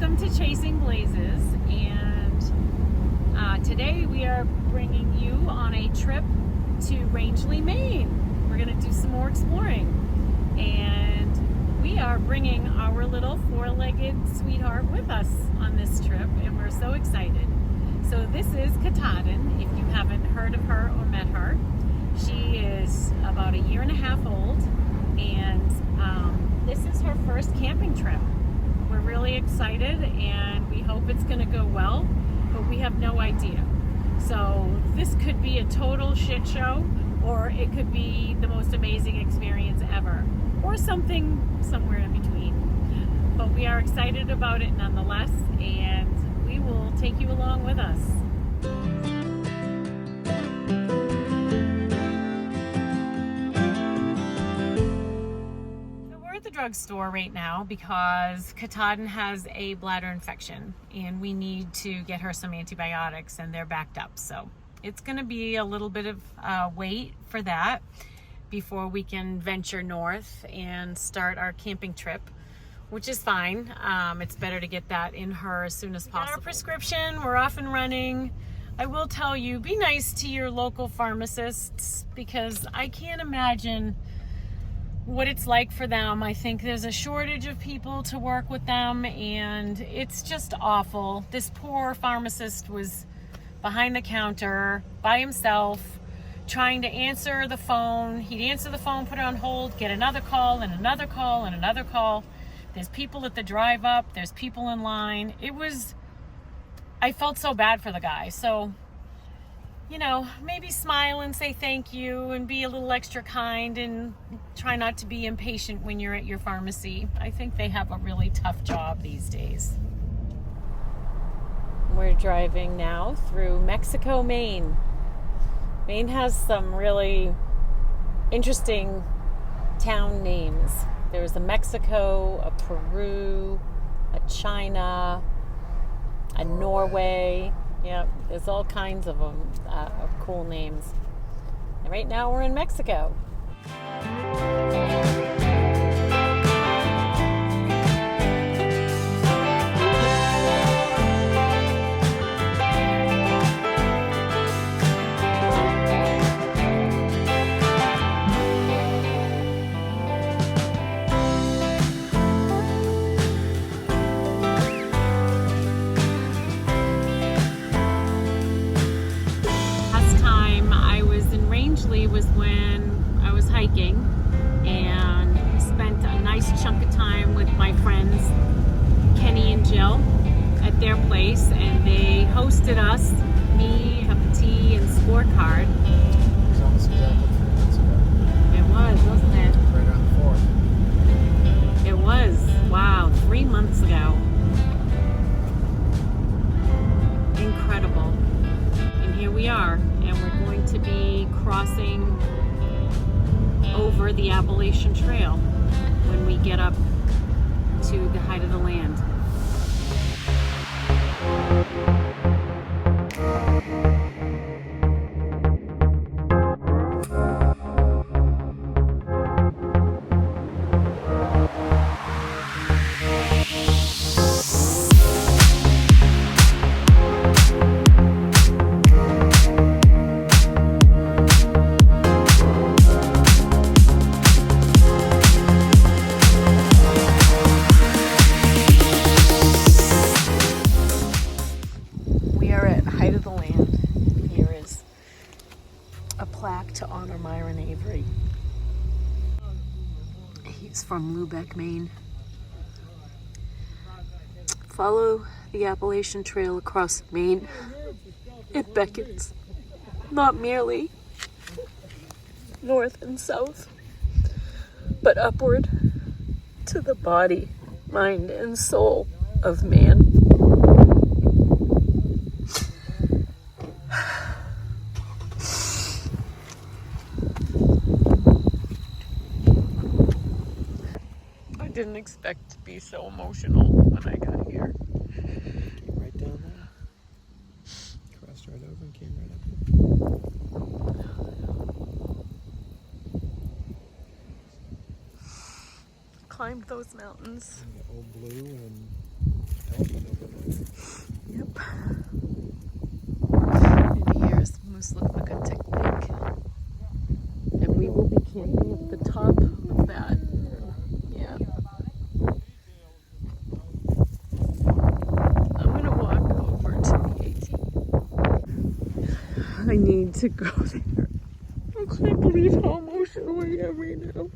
Welcome to Chasing Blazes, and today we are bringing you on a trip to Rangeley, Maine. We're going to do some more exploring, and we are bringing our little four-legged sweetheart with us on this trip, and we're so excited. So this is Katahdin, if you haven't heard of her or met her. She is about a year and a half old, and this is her first camping trip. We're really excited, and we hope it's going to go well, but we have no idea. So this could be a total shit show, or it could be the most amazing experience ever, or something somewhere in between. But we are excited about it nonetheless, and we will take you along with us. Drugstore right now because Katahdin has a bladder infection and we need to get her some antibiotics, and they're backed up, so it's going to be a little bit of wait for that before we can venture north and start our camping trip, which is fine. It's better to get that in her as soon as possible. Got our prescription, we're off and running. I will tell you, be nice to your local pharmacists, because I can't imagine what it's like for them. I think there's a shortage of people to work with them, and it's just awful. This poor pharmacist was behind the counter by himself trying to answer the phone. He'd answer the phone, put it on hold, get another call and another call and another call. There's people at the drive up, there's people in line. I felt so bad for the guy. So, you know, maybe smile and say thank you and be a little extra kind, and try not to be impatient when you're at your pharmacy. I think they have a really tough job these days. We're driving now through Mexico, Maine. Maine has some really interesting town names. There's a Mexico, a Peru, a China, a Norway. Yeah, there's all kinds of them, of cool names. And right now we're in Mexico. Was when I was hiking and spent a nice chunk of time with my friends Kenny and Jill at their place, and they hosted us, me, cup of tea, and scorecard. It was almost exactly 3 months ago. It was, wasn't it? Right around the 4th. It was. Wow, 3 months ago. Incredible. And here we are, and we're going to be crossing over the Appalachian Trail when we get up to the height of the land. To honor Myron Avery. He's from Lubec, Maine. Follow the Appalachian Trail across Maine. It beckons not merely north and south, but upward to the body, mind, and soul of man. I didn't expect to be so emotional when I got here. Right down there. Crossed right over and came right Climbed those mountains. And the old blue and Yep. And here's Mooslukmukuk Lake. And we will be camping at the top of that. Yeah. I'm gonna walk over to the AT. I need to go there. I can't believe how emotional I am right now.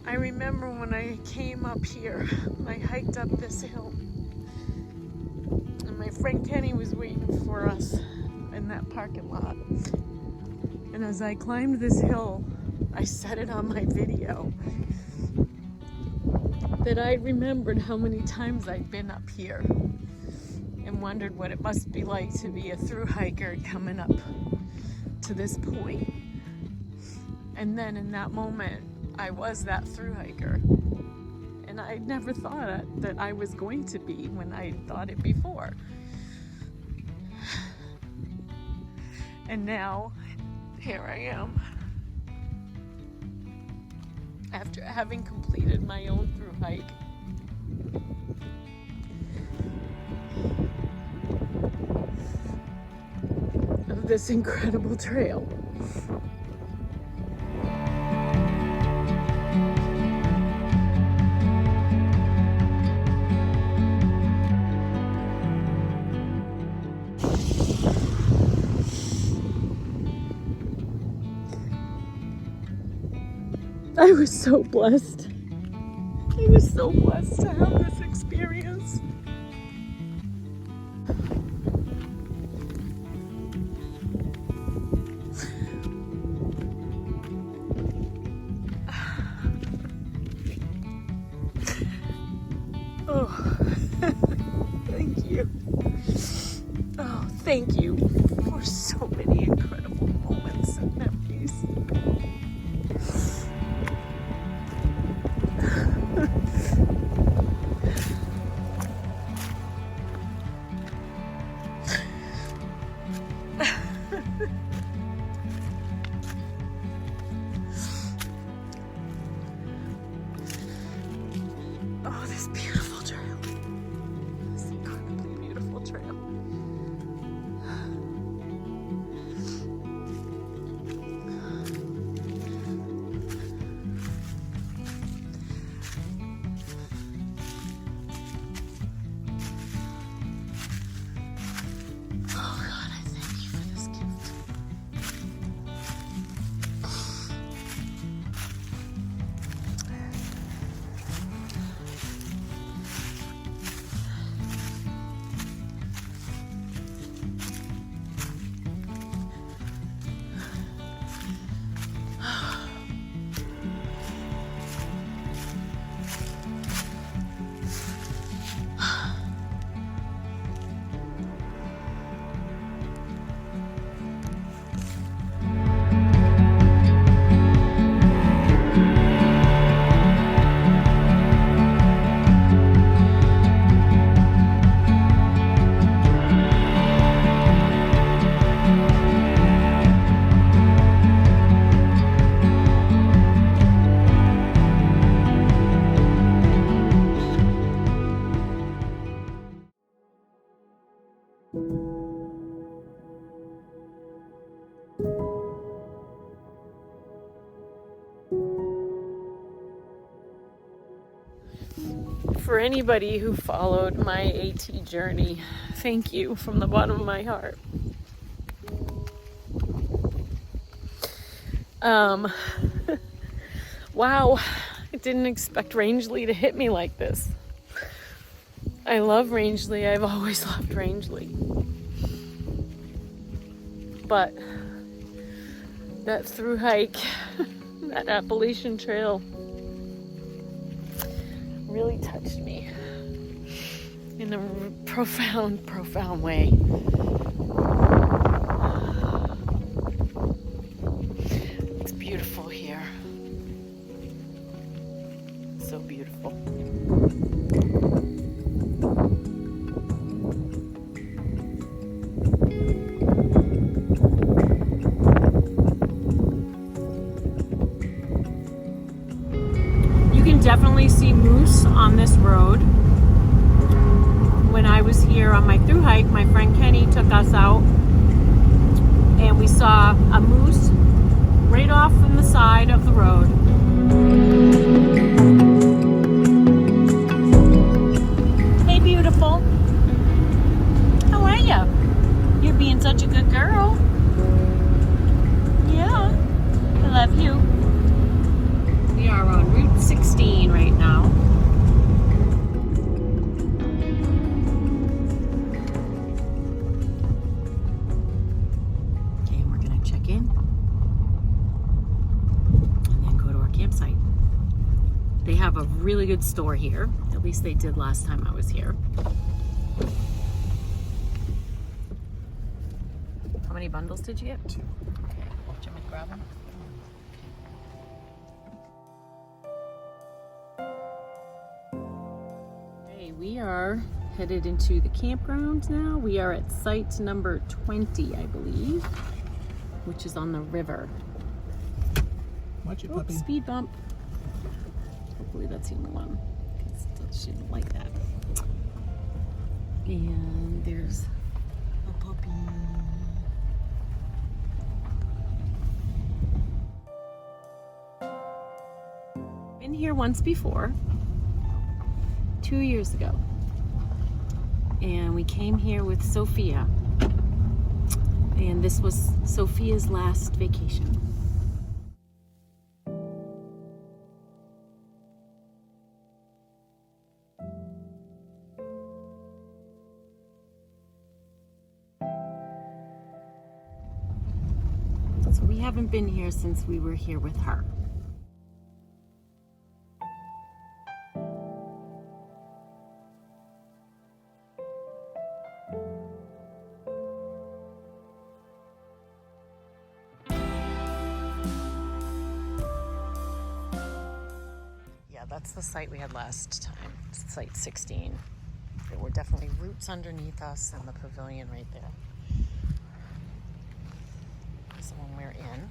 I remember when I came up here, I hiked up this hill, and my friend Kenny was waiting for us in that parking lot. And as I climbed this hill, I said it on my video, that I remembered how many times I'd been up here and wondered what it must be like to be a thru hiker coming up to this point. And then in that moment, I was that thru hiker. And I never thought that I was going to be when I thought it before. And now, here I am. After having completed my own thru hike. Of this incredible trail. I was so blessed. I was so blessed to have this experience. Oh, thank you. Oh, thank you for so many incredible moments and memories. Oh, this beautiful trail. This incredibly beautiful trail. Oh God, I thank you for this gift. For anybody who followed my AT journey, thank you from the bottom of my heart. Wow, I didn't expect Rangeley to hit me like this. I love Rangeley. I've always loved Rangeley. But that thru hike, that Appalachian Trail, really touched me in a profound, profound way. It's beautiful here. So beautiful. definitely see moose on this road. When I was here on my thru hike, my friend Kenny took us out and we saw a moose right off from the side of the road. Hey, beautiful. How are you? You're being such a good girl. Yeah, I love you. We are on Route 16 right now. Okay, and we're gonna check in and then go to our campsite. They have a really good store here. At least they did last time I was here. How many bundles did you get? 2. Okay, do you want me to grab them? Okay, we are headed into the campground now. We are at site number 20, I believe, which is on the river. Watch it, Oops, puppy. speed bump. Hopefully that's the only one, because she didn't like that. And there's a puppy. Been here once before, 2 years ago. And we came here with Sophia. And this was Sophia's last vacation. So we haven't been here since we were here with her. Yeah, that's the site we had last time, site 16. There were definitely roots underneath us and the pavilion right there. This is the one we're in.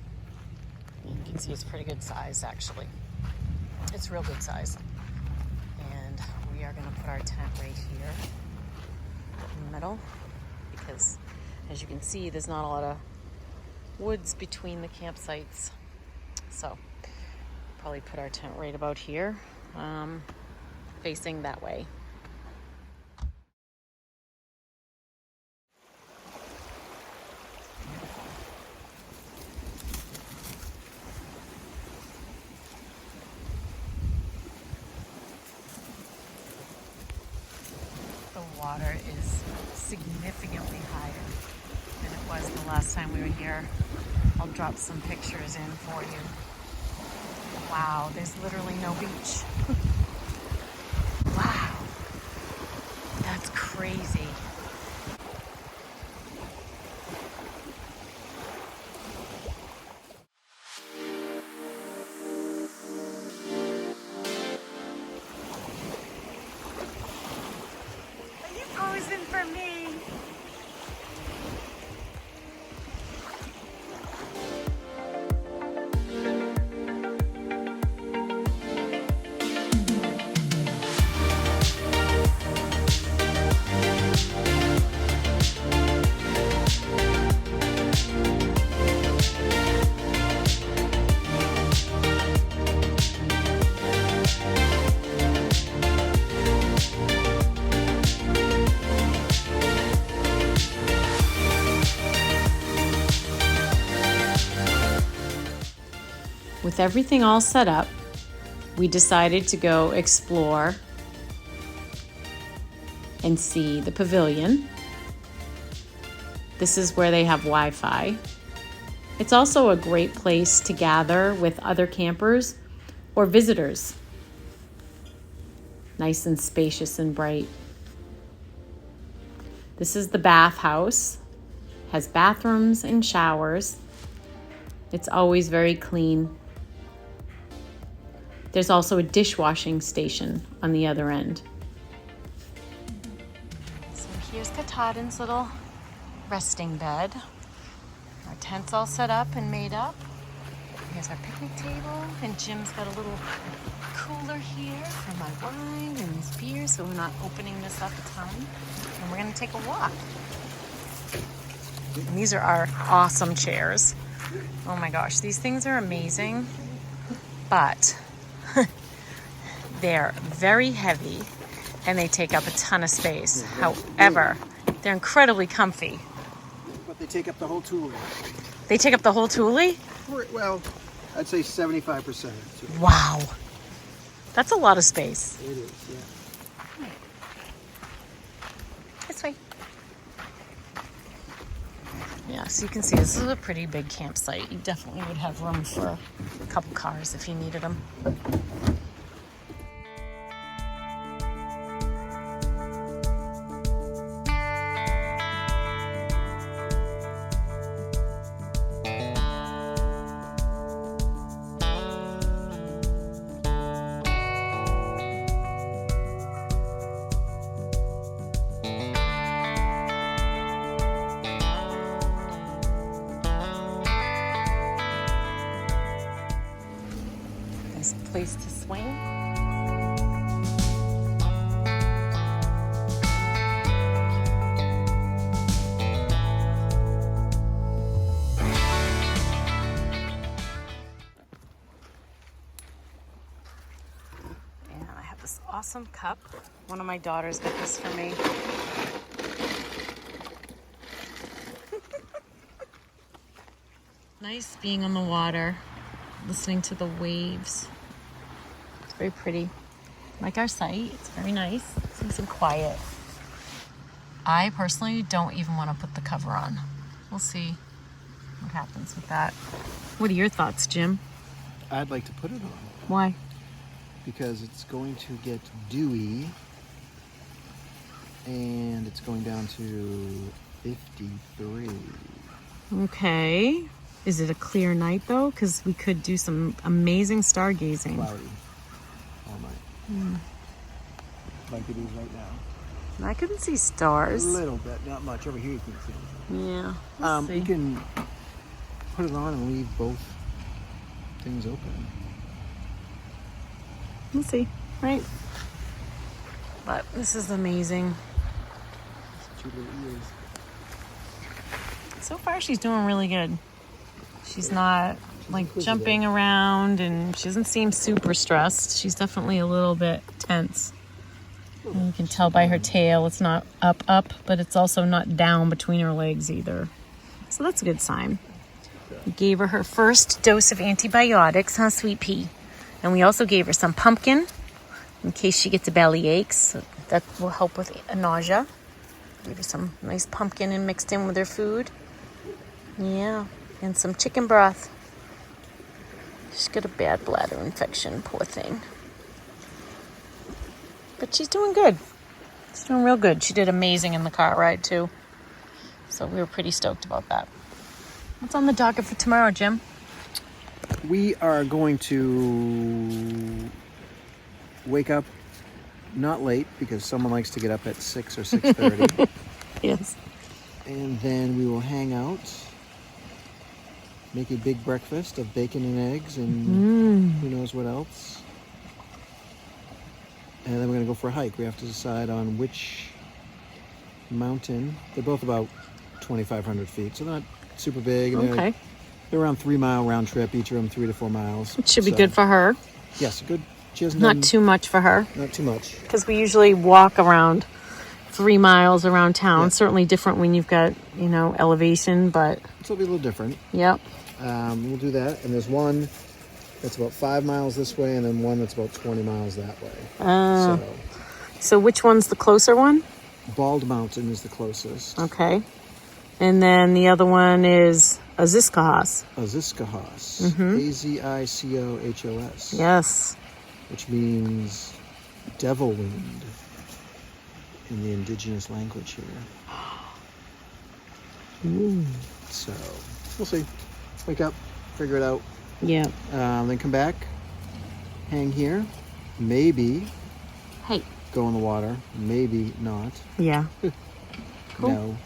You can see it's pretty good size, actually. It's real good size. And we are going to put our tent right here in the middle because, as you can see, there's not a lot of woods between the campsites. So probably put our tent right about here, facing that way. The water is significantly higher than it was the last time we were here. I'll drop some pictures in for you. Wow, there's literally no beach. Wow, that's crazy. Are you posing for me? With everything all set up, we decided to go explore and see the pavilion. This is where they have Wi-Fi. It's also a great place to gather with other campers or visitors. Nice and spacious and bright. This is the bathhouse. Has bathrooms and showers. It's always very clean. There's also a dishwashing station on the other end. So here's Katahdin's little resting bed. Our tent's all set up and made up. Here's our picnic table, and Jim's got a little cooler here for my wine and his beer, so we're not opening this up a ton. And we're gonna take a walk. And these are our awesome chairs. Oh my gosh, these things are amazing, but they're very heavy and they take up a ton of space. However, they're incredibly comfy. But they take up the whole Thule. They take up the whole Thule? Well, I'd say 75%. Wow. That's a lot of space. It is, yeah. This way. Yeah, so you can see this is a pretty big campsite. You definitely would have room for a couple cars if you needed them. Nice place to swing. And I have this awesome cup. One of my daughters got this for me. Nice being on the water, listening to the waves. It's very pretty. Like our site, it's very nice. It's nice and quiet. I personally don't even want to put the cover on. We'll see what happens with that. What are your thoughts, Jim? I'd like to put it on Why? because it's going to get dewy and it's going down to 53. Okay. Is it a clear night though? Because we could do some amazing stargazing. Cloudy all night. Like it is right now. I couldn't see A stars. little bit, not much. Over here you can see anything. Yeah. We'll see. You can put it on and leave both things open. We'll see. Right. But this is amazing. Two little ears. So far, she's doing really good. She's not like jumping around and she doesn't seem super stressed. She's definitely a little bit tense. And you can tell by her tail, it's not up, but it's also not down between her legs either. So that's a good sign. We gave her her first dose of antibiotics, huh, Sweet Pea? And we also gave her some pumpkin in case she gets a belly ache. So that will help with nausea. Gave her some nice pumpkin and mixed in with her food. Yeah, and some chicken broth. She's got a bad bladder infection, poor thing. But she's doing good. She's doing real good. She did amazing in the car ride, too. So we were pretty stoked about that. What's on the docket for tomorrow, Jim? We are going to wake up not late because someone likes to get up at 6 or 6:30. Yes. And then we will hang out, make a big breakfast of bacon and eggs and who knows what else. And then we're going to go for a hike. We have to decide on which mountain. They're both about 2,500 feet, so they're not super big. And Okay. They're around 3 mile round trip, each of them 3 to 4 miles. It should be good for her. Yes, good. She hasn't Not done, too much for her. Not too much. Because we usually walk around 3 miles around town. Yeah. Certainly different when you've got, elevation, but So it'll be a little different. yep. We'll do that. And there's one that's about 5 miles this way, and then one that's about 20 miles that way. So which one's the closer one? Bald Mountain is the closest. Okay. And then the other one is Aziscohos. Aziscohos. Azicohos. Yes. Which means devil wind in the indigenous language here. Ooh. So we'll see. Wake up, figure it out. Yeah. Then come back, hang here, maybe Hey. go in the water, maybe not. Yeah. Cool. No.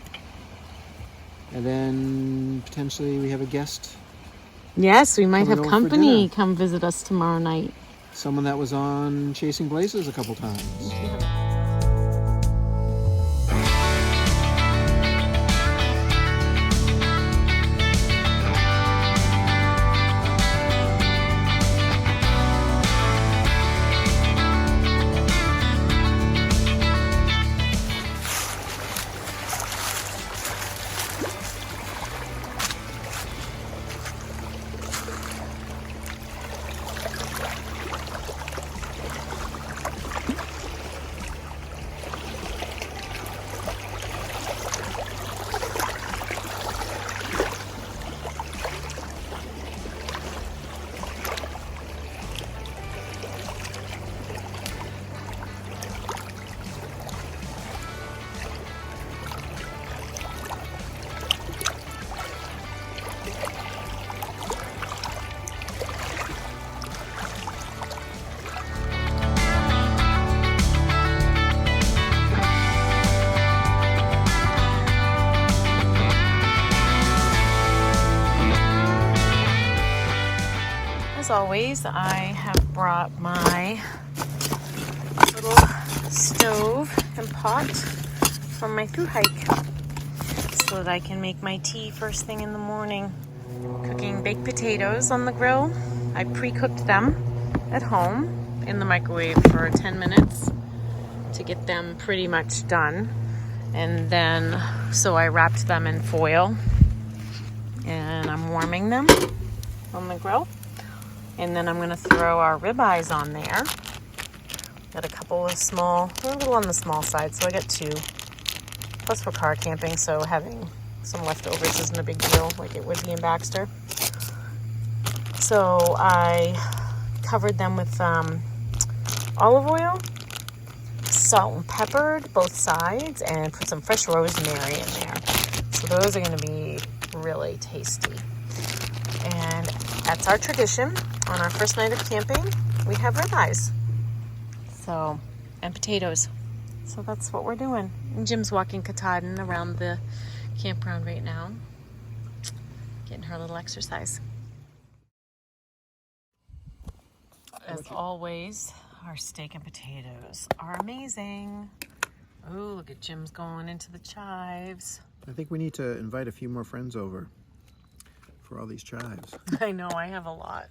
And then potentially we have a guest Yes, we might Coming have over for company dinner. come visit us tomorrow night. Someone that was on Chasing Places a couple times. As always, I have brought my little stove and pot from my through hike so that I can make my tea first thing in the morning. Cooking baked potatoes on the grill. I pre-cooked them at home in the microwave for 10 minutes to get them pretty much done. And then, so I wrapped them in foil and I'm warming them on the grill. And then I'm gonna throw our ribeyes on there. Got a couple of small, they're a little on the small side, so I got 2. Plus we're car camping, so having some leftovers isn't a big deal like it would be in Baxter. So I covered them with olive oil, salt and peppered both sides, and put some fresh rosemary in there. So those are gonna be really tasty. And that's our tradition. On our first night of camping, we have ribeyes. So, and potatoes. So that's what we're doing. And Jim's walking Katahdin around the campground right now, getting her little exercise. As always, our steak and potatoes are amazing. Oh, look at Jim's going into the chives. I think we need to invite a few more friends over for all these chives. I know, I have a lot.